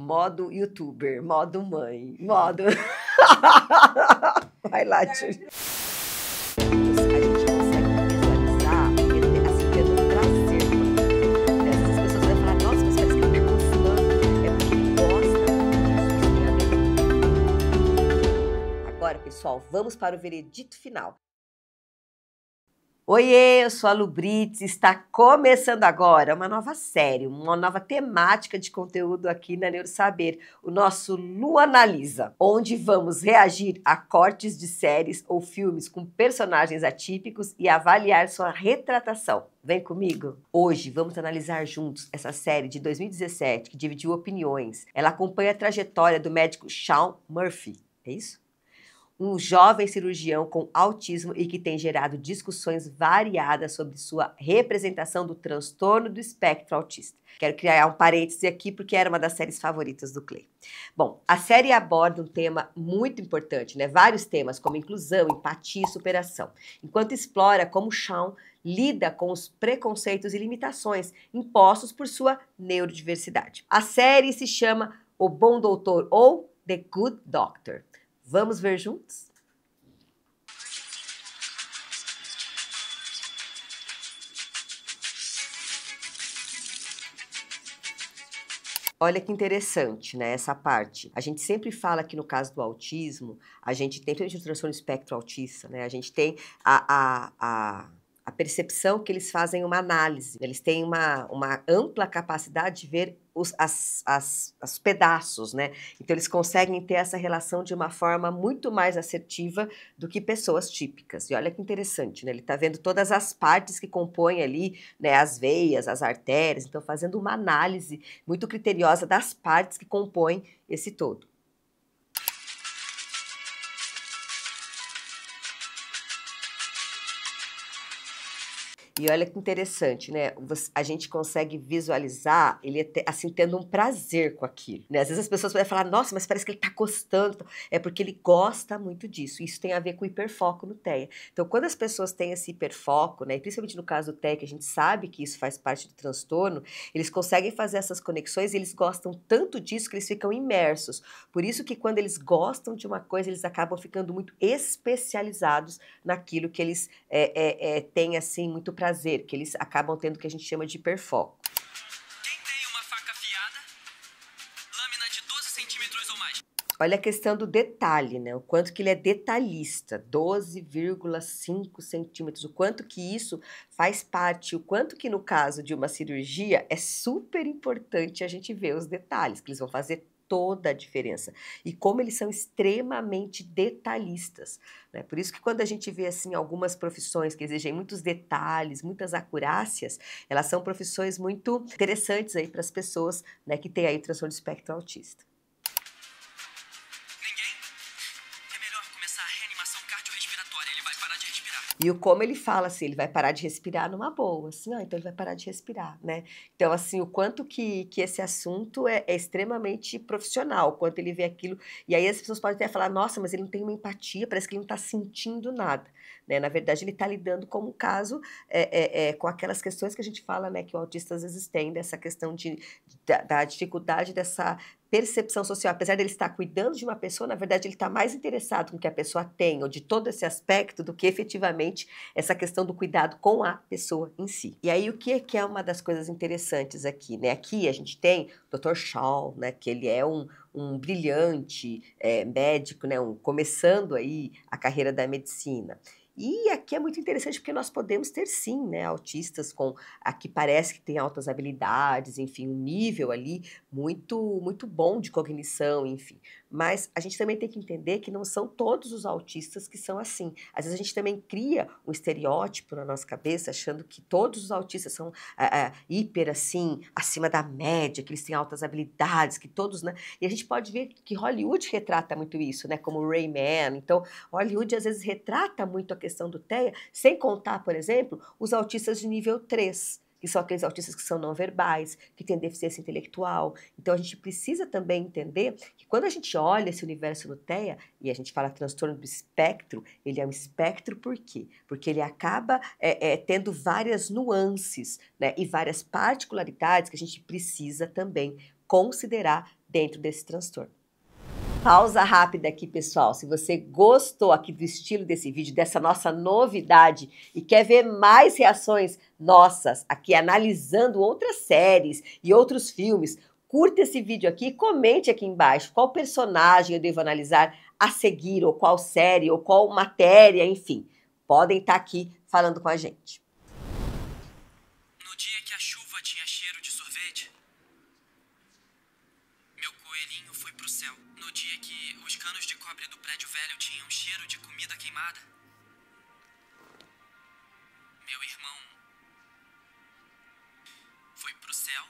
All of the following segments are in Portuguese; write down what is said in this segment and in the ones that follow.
Modo youtuber, modo mãe, modo... Vai lá, tia. A gente consegue visualizar, assim, tendo um prazer. Essas pessoas vão falar, nossa, mas parece que ele tá gostando. É porque ele gosta disso. Agora, pessoal, vamos para o veredito final. Oiê, eu sou a Lu Brits, está começando agora uma nova série, uma nova temática de conteúdo aqui na Neurosaber, o nosso Lu Analisa, onde vamos reagir a cortes de séries ou filmes com personagens atípicos e avaliar sua retratação. Vem comigo? Hoje vamos analisar juntos essa série de 2017 que dividiu opiniões. Ela acompanha a trajetória do médico Sean Murphy, é isso? Um jovem cirurgião com autismo e que tem gerado discussões variadas sobre sua representação do transtorno do espectro autista. Quero criar um parêntese aqui porque era uma das séries favoritas do Clay. Bom, a série aborda um tema muito importante, né? Vários temas como inclusão, empatia e superação, enquanto explora como Sean lida com os preconceitos e limitações impostos por sua neurodiversidade. A série se chama O Bom Doutor ou The Good Doctor. Vamos ver juntos? Olha que interessante, né, essa parte. A gente sempre fala que no caso do autismo, a gente tem, principalmente o transtorno espectro autista, né, a gente tem a percepção que eles fazem uma análise, eles têm uma ampla capacidade de ver os pedaços, né? Então eles conseguem ter essa relação de uma forma muito mais assertiva do que pessoas típicas. E olha que interessante, né? Ele está vendo todas as partes que compõem ali, né? As veias, as artérias, então fazendo uma análise muito criteriosa das partes que compõem esse todo. E olha que interessante, né? A gente consegue visualizar ele assim tendo um prazer com aquilo, né? Às vezes as pessoas podem falar, nossa, mas parece que ele tá gostando. É porque ele gosta muito disso. Isso tem a ver com o hiperfoco no TEA. Então, quando as pessoas têm esse hiperfoco, né? E principalmente no caso do TEA, que a gente sabe que isso faz parte do transtorno, eles conseguem fazer essas conexões e eles gostam tanto disso que eles ficam imersos. Por isso que quando eles gostam de uma coisa, eles acabam ficando muito especializados naquilo que eles têm, assim, muito prazer, que eles acabam tendo o que a gente chama de hiperfoco. Quem tem uma faca afiada? Lâmina de 12 centímetros ou mais. Olha a questão do detalhe, né? O quanto que ele é detalhista, 12,5 centímetros, o quanto que isso faz parte, o quanto que no caso de uma cirurgia é super importante a gente ver os detalhes, que eles vão fazer toda a diferença. E como eles são extremamente detalhistas, né? Por isso que quando a gente vê assim algumas profissões que exigem muitos detalhes, muitas acurácias, elas são profissões muito interessantes aí para as pessoas, né, que têm aí transtorno de espectro autista. E o como ele fala assim, ele vai parar de respirar numa boa, assim, então ele vai parar de respirar, né? Então, assim, o quanto que esse assunto é extremamente profissional, o quanto ele vê aquilo, e aí as pessoas podem até falar, nossa, mas ele não tem uma empatia, parece que ele não está sentindo nada, né? Na verdade, ele está lidando com um caso, com aquelas questões que a gente fala, né, que o autista às vezes tem, dessa questão da dificuldade dessa percepção social, apesar dele estar cuidando de uma pessoa, na verdade ele está mais interessado com o que a pessoa tem, ou de todo esse aspecto, do que efetivamente essa questão do cuidado com a pessoa em si. E aí o que é uma das coisas interessantes aqui, né? Aqui a gente tem o Dr. Sean, né, que ele é um brilhante médico, né, começando aí a carreira da medicina. E aqui é muito interessante porque nós podemos ter sim, né, autistas com aqui parece que tem altas habilidades, enfim, um nível ali muito bom de cognição, enfim. Mas a gente também tem que entender que não são todos os autistas que são assim. Às vezes a gente também cria um estereótipo na nossa cabeça, achando que todos os autistas são hiper assim, acima da média, que eles têm altas habilidades, que todos, né? E a gente pode ver que Hollywood retrata muito isso, né? Como o Rayman. Então, Hollywood às vezes retrata muito a questão do TEA, sem contar, por exemplo, os autistas de nível 3, que são aqueles autistas que são não verbais, que têm deficiência intelectual. Então, a gente precisa também entender que quando a gente olha esse universo no TEA, e a gente fala transtorno do espectro, ele é um espectro por quê? Porque ele acaba tendo várias nuances, né, e várias particularidades que a gente precisa também considerar dentro desse transtorno. Pausa rápida aqui, pessoal. Se você gostou aqui do estilo desse vídeo, dessa nossa novidade e quer ver mais reações nossas aqui analisando outras séries e outros filmes, curta esse vídeo aqui e comente aqui embaixo qual personagem eu devo analisar a seguir, ou qual série, ou qual matéria, enfim. Podem estar aqui falando com a gente. No dia que a chuva tinha cheiro de sorvete, meu coelhinho foi pro céu. No dia que os canos de cobre do prédio velho tinham cheiro de comida queimada, meu irmão foi pro céu.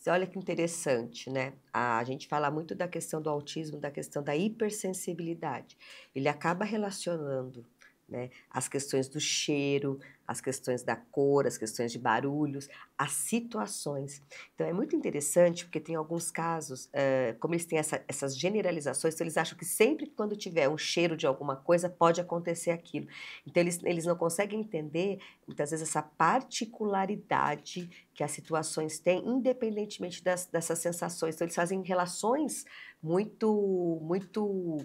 Olha que interessante, né? A gente fala muito da questão do autismo, da questão da hipersensibilidade. Ele acaba relacionando, né, as questões do cheiro, as questões da cor, as questões de barulhos, as situações. Então é muito interessante porque tem alguns casos, como eles têm essas generalizações, então eles acham que sempre que quando tiver um cheiro de alguma coisa pode acontecer aquilo. Então eles não conseguem entender, muitas vezes, essa particularidade que as situações têm, independentemente dessas sensações. Então eles fazem relações muito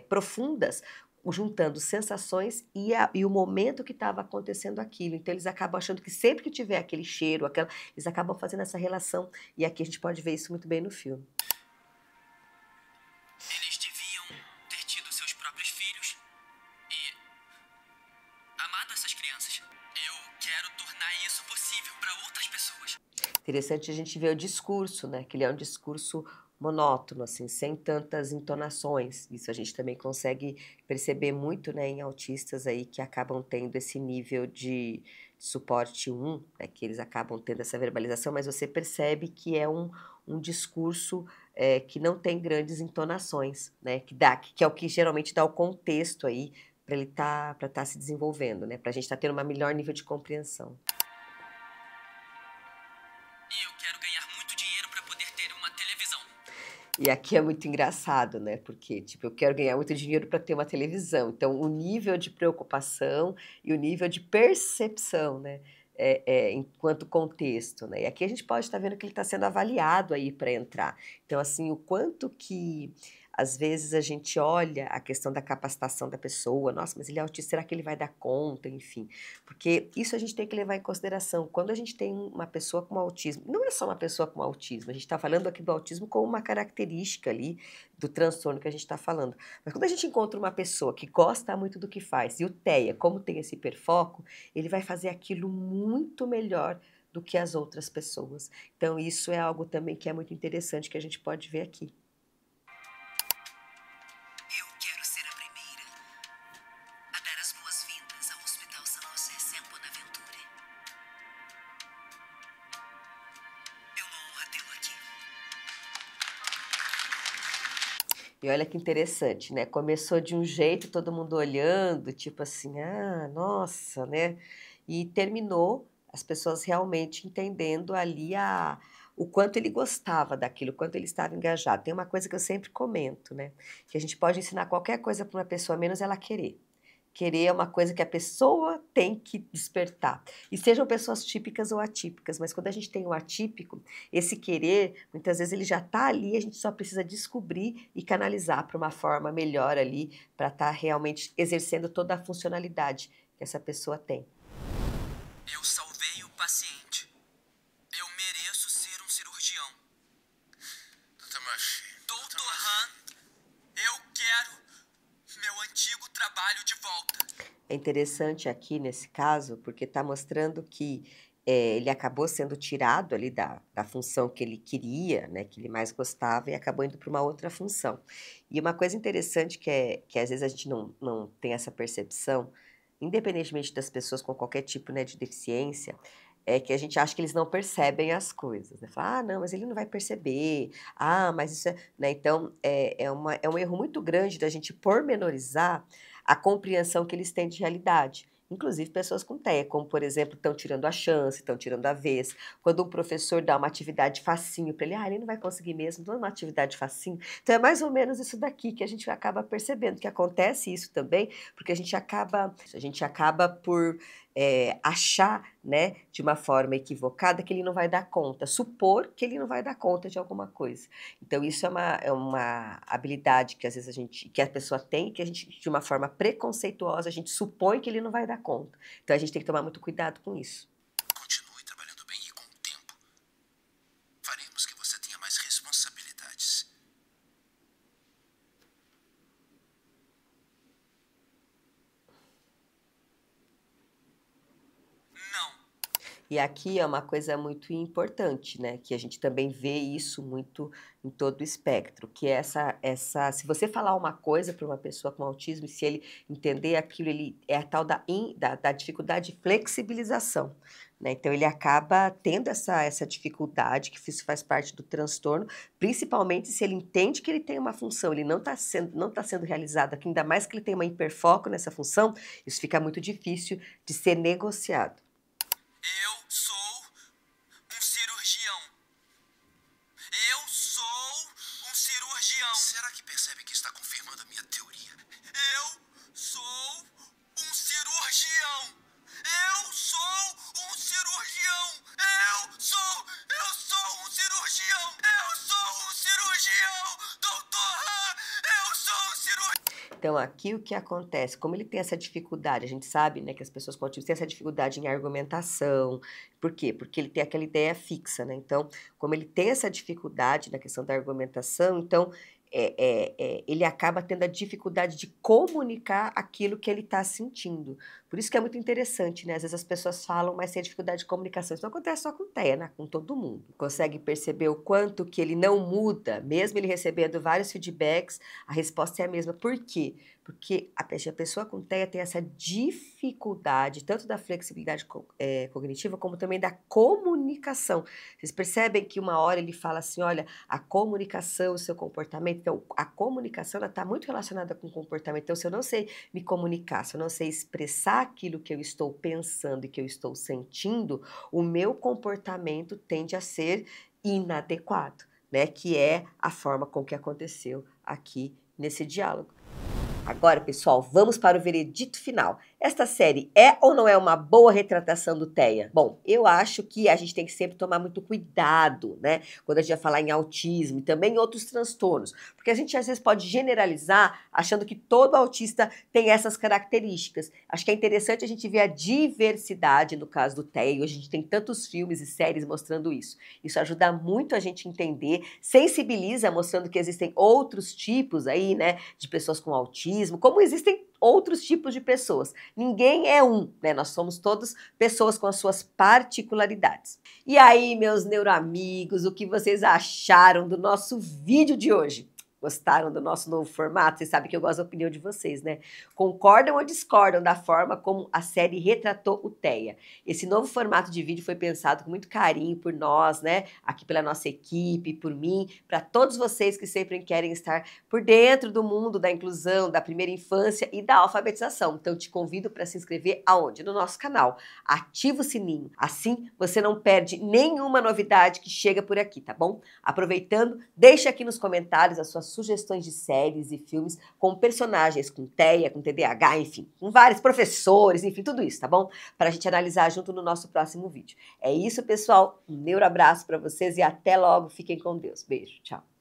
profundas, juntando sensações e o momento que estava acontecendo aquilo. Então, eles acabam achando que sempre que tiver aquele cheiro, eles acabam fazendo essa relação. E aqui a gente pode ver isso muito bem no filme. Eles deviam ter tido seus próprios filhos e amado essas crianças. Eu quero tornar isso possível para outras pessoas. Interessante a gente ver o discurso, né? Que ele é um discurso monótono, assim, sem tantas entonações. Isso a gente também consegue perceber muito, né, em autistas aí que acabam tendo esse nível de suporte 1, né, que eles acabam tendo essa verbalização, mas você percebe que é um discurso que não tem grandes entonações, né, que é o que geralmente dá o contexto aí para ele para estar se desenvolvendo, né, para a gente estar tendo um melhor nível de compreensão. E eu quero ganhar muito dinheiro para poder ter uma televisão. E aqui é muito engraçado, né? Porque, tipo, eu quero ganhar muito dinheiro para ter uma televisão. Então, o nível de preocupação e o nível de percepção, né? Enquanto contexto, né? E aqui a gente pode estar vendo que ele está sendo avaliado aí para entrar. Então, assim, o quanto que às vezes a gente olha a questão da capacitação da pessoa, nossa, mas ele é autista, será que ele vai dar conta? Enfim, porque isso a gente tem que levar em consideração. Quando a gente tem uma pessoa com autismo, não é só uma pessoa com autismo, a gente está falando aqui do autismo como uma característica ali do transtorno que a gente está falando. Mas quando a gente encontra uma pessoa que gosta muito do que faz, e o TEA, como tem esse hiperfoco, ele vai fazer aquilo muito melhor do que as outras pessoas. Então, isso é algo também que é muito interessante que a gente pode ver aqui. Eu quero ser a primeira a dar as boas-vindas ao Hospital São José Sem Bonaventure. É uma honra tê-lo aqui. E olha que interessante, né? Começou de um jeito, todo mundo olhando, tipo assim, ah, nossa, né? E terminou as pessoas realmente entendendo ali o quanto ele gostava daquilo, o quanto ele estava engajado. Tem uma coisa que eu sempre comento, né? Que a gente pode ensinar qualquer coisa para uma pessoa, menos ela querer. Querer é uma coisa que a pessoa tem que despertar. E sejam pessoas típicas ou atípicas, mas quando a gente tem o atípico, esse querer, muitas vezes ele já está ali, a gente só precisa descobrir e canalizar para uma forma melhor ali, para estar realmente exercendo toda a funcionalidade que essa pessoa tem. Eu salvei o paciente. Eu mereço ser um cirurgião. Dr. Han, eu quero meu antigo trabalho de volta. É interessante aqui nesse caso, porque está mostrando que ele acabou sendo tirado ali da função que ele queria, né, que ele mais gostava, e acabou indo para uma outra função. E uma coisa interessante que às vezes a gente não tem essa percepção, independentemente das pessoas com qualquer tipo, né, de deficiência, é que a gente acha que eles não percebem as coisas, né? Fala, ah, não, mas ele não vai perceber, ah, mas isso é... Né? Então, é um erro muito grande da gente pormenorizar a compreensão que eles têm de realidade. Inclusive pessoas com TEA, como, por exemplo, estão tirando a chance, estão tirando a vez. Quando um professor dá uma atividade facinho para ele, ele não vai conseguir mesmo, dá uma atividade facinho. Então, é mais ou menos isso daqui que a gente acaba percebendo, que acontece isso também, porque a gente acaba por achar, né, de uma forma equivocada que ele não vai dar conta, supor que ele não vai dar conta de alguma coisa. Então, isso é uma habilidade que às vezes que a pessoa tem, que a gente, de uma forma preconceituosa, a gente supõe que ele não vai dar conta. Então, a gente tem que tomar muito cuidado com isso. Continue trabalhando bem e com o tempo faremos que você tenha mais responsabilidades. Não. E aqui é uma coisa muito importante, né? Que a gente também vê isso muito em todo o espectro, que é se você falar uma coisa para uma pessoa com autismo, e se ele entender aquilo, ele é a tal da dificuldade de flexibilização, né? Então ele acaba tendo essa dificuldade, que isso faz parte do transtorno, principalmente se ele entende que ele tem uma função, ele não tá sendo realizado aqui, ainda mais que ele tem uma hiperfoco nessa função, isso fica muito difícil de ser negociado. Eu sou um cirurgião. Eu sou um cirurgião. Será que percebe que está confirmando a minha teoria? Eu sou um cirurgião. Eu sou um cirurgião. Eu sou um cirurgião. Eu sou um cirurgião. Doutor, eu sou um cirurgião. Então, aqui o que acontece? Como ele tem essa dificuldade, a gente sabe, né, que as pessoas com autismo têm essa dificuldade em argumentação. Por quê? Porque ele tem aquela ideia fixa, né? Então, como ele tem essa dificuldade na questão da argumentação, então ele acaba tendo a dificuldade de comunicar aquilo que ele está sentindo. Por isso que é muito interessante, né? Às vezes as pessoas falam, mas tem dificuldade de comunicação. Isso não acontece só com o TEA, né? Com todo mundo. Consegue perceber o quanto que ele não muda, mesmo ele recebendo vários feedbacks, a resposta é a mesma. Por quê? Porque a pessoa com TEA tem essa dificuldade, tanto da flexibilidade cognitiva, como também da comunicação. Vocês percebem que uma hora ele fala assim, olha, a comunicação, o seu comportamento, então a comunicação ela está muito relacionada com o comportamento. Então, se eu não sei me comunicar, se eu não sei expressar aquilo que eu estou pensando e que eu estou sentindo, o meu comportamento tende a ser inadequado, né? Que é a forma com que aconteceu aqui nesse diálogo. Agora, pessoal, vamos para o veredito final. Esta série é ou não é uma boa retratação do TEA? Bom, eu acho que a gente tem que sempre tomar muito cuidado, né? Quando a gente vai falar em autismo e também em outros transtornos. Porque a gente às vezes pode generalizar achando que todo autista tem essas características. Acho que é interessante a gente ver a diversidade no caso do TEA. Hoje a gente tem tantos filmes e séries mostrando isso. Isso ajuda muito a gente a entender, sensibiliza mostrando que existem outros tipos aí, né? De pessoas com autismo, como existem outros tipos de pessoas. Ninguém é um, né? Nós somos todos pessoas com as suas particularidades. E aí, meus neuroamigos, o que vocês acharam do nosso vídeo de hoje? Gostaram do nosso novo formato? Vocês sabem que eu gosto da opinião de vocês, né? Concordam ou discordam da forma como a série retratou o TEA? Esse novo formato de vídeo foi pensado com muito carinho por nós, né? Aqui pela nossa equipe, por mim, para todos vocês que sempre querem estar por dentro do mundo da inclusão, da primeira infância e da alfabetização. Então, te convido para se inscrever aonde? No nosso canal. Ativa o sininho. Assim, você não perde nenhuma novidade que chega por aqui, tá bom? Aproveitando, deixe aqui nos comentários as suas sugestões de séries e filmes com personagens com TEA, com TDAH, enfim, com vários professores, enfim, tudo isso, tá bom? Para a gente analisar junto no nosso próximo vídeo. É isso, pessoal. Um neuroabraço para vocês e até logo. Fiquem com Deus. Beijo. Tchau.